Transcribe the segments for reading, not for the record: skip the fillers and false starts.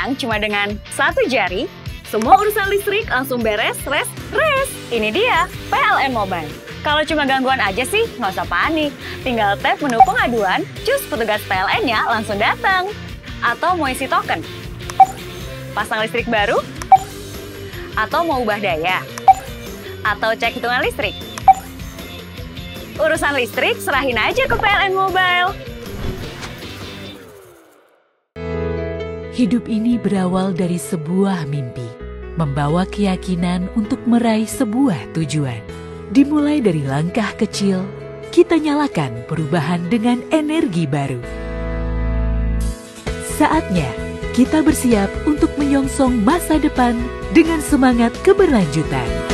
Sekarang cuma dengan satu jari, semua urusan listrik langsung beres, res. Ini dia, PLN Mobile. Kalau cuma gangguan aja sih, nggak usah panik. Tinggal tap menu pengaduan, cus petugas PLN-nya langsung datang. Atau mau isi token, pasang listrik baru, atau mau ubah daya, atau cek hitungan listrik. Urusan listrik serahin aja ke PLN Mobile. Hidup ini berawal dari sebuah mimpi, membawa keyakinan untuk meraih sebuah tujuan. Dimulai dari langkah kecil, kita nyalakan perubahan dengan energi baru. Saatnya kita bersiap untuk menyongsong masa depan dengan semangat keberlanjutan.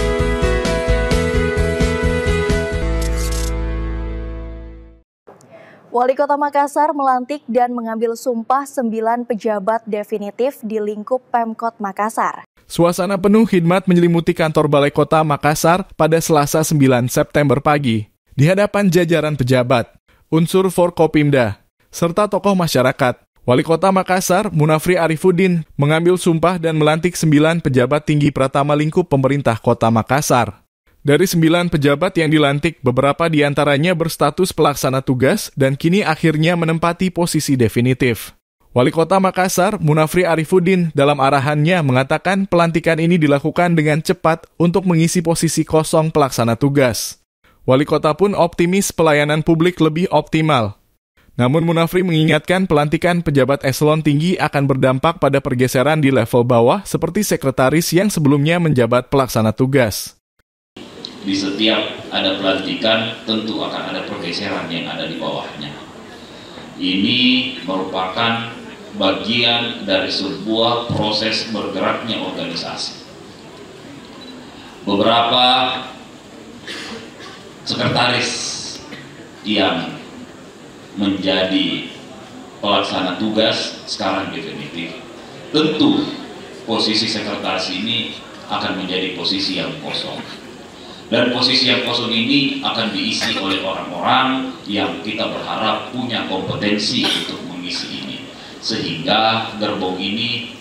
Wali Kota Makassar melantik dan mengambil sumpah 9 pejabat definitif di lingkup Pemkot Makassar. Suasana penuh khidmat menyelimuti kantor Balai Kota Makassar pada Selasa 9 September pagi. Di hadapan jajaran pejabat, unsur Forkopimda, serta tokoh masyarakat, Wali Kota Makassar, Munafri Arifuddin, mengambil sumpah dan melantik 9 pejabat tinggi pratama lingkup pemerintah Kota Makassar. Dari 9 pejabat yang dilantik, beberapa di antaranya berstatus pelaksana tugas dan kini akhirnya menempati posisi definitif. Wali Kota Makassar, Munafri Arifuddin, dalam arahannya mengatakan pelantikan ini dilakukan dengan cepat untuk mengisi posisi kosong pelaksana tugas. Wali Kota pun optimis pelayanan publik lebih optimal. Namun Munafri mengingatkan pelantikan pejabat eselon tinggi akan berdampak pada pergeseran di level bawah seperti sekretaris yang sebelumnya menjabat pelaksana tugas. Di setiap ada pelantikan tentu akan ada pergeseran yang ada di bawahnya. Ini merupakan bagian dari sebuah proses bergeraknya organisasi. Beberapa sekretaris yang menjadi pelaksana tugas sekarang definitif. Tentu posisi sekretaris ini akan menjadi posisi yang kosong. Dan posisi yang kosong ini akan diisi oleh orang-orang yang kita berharap punya kompetensi untuk mengisi ini. Sehingga gerbong ini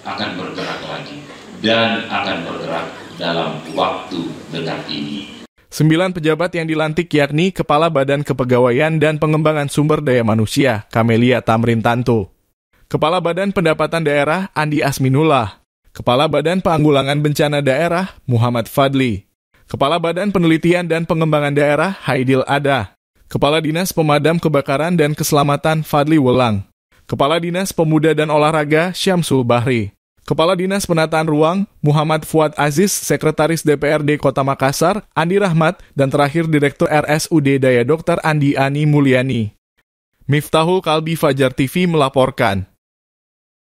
akan bergerak lagi dan akan bergerak dalam waktu dekat ini. 9 pejabat yang dilantik yakni Kepala Badan Kepegawaian dan Pengembangan Sumber Daya Manusia, Kamelia Tamrin Tanto. Kepala Badan Pendapatan Daerah, Andi Asminullah. Kepala Badan Penanggulangan Bencana Daerah, Muhammad Fadli. Kepala Badan Penelitian dan Pengembangan Daerah, Haidil Ada. Kepala Dinas Pemadam Kebakaran dan Keselamatan, Fadli Welang. Kepala Dinas Pemuda dan Olahraga, Syamsul Bahri. Kepala Dinas Penataan Ruang, Muhammad Fuad Aziz, Sekretaris DPRD Kota Makassar, Andi Rahmat, dan terakhir Direktur RSUD Daya Dr. Andi Ani Mulyani. Miftahul Kalbi, Fajar TV melaporkan.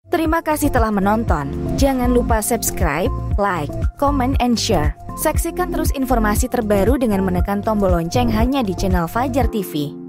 Terima kasih telah menonton. Jangan lupa subscribe, like, comment, and share. Saksikan terus informasi terbaru dengan menekan tombol lonceng hanya di channel Fajar TV.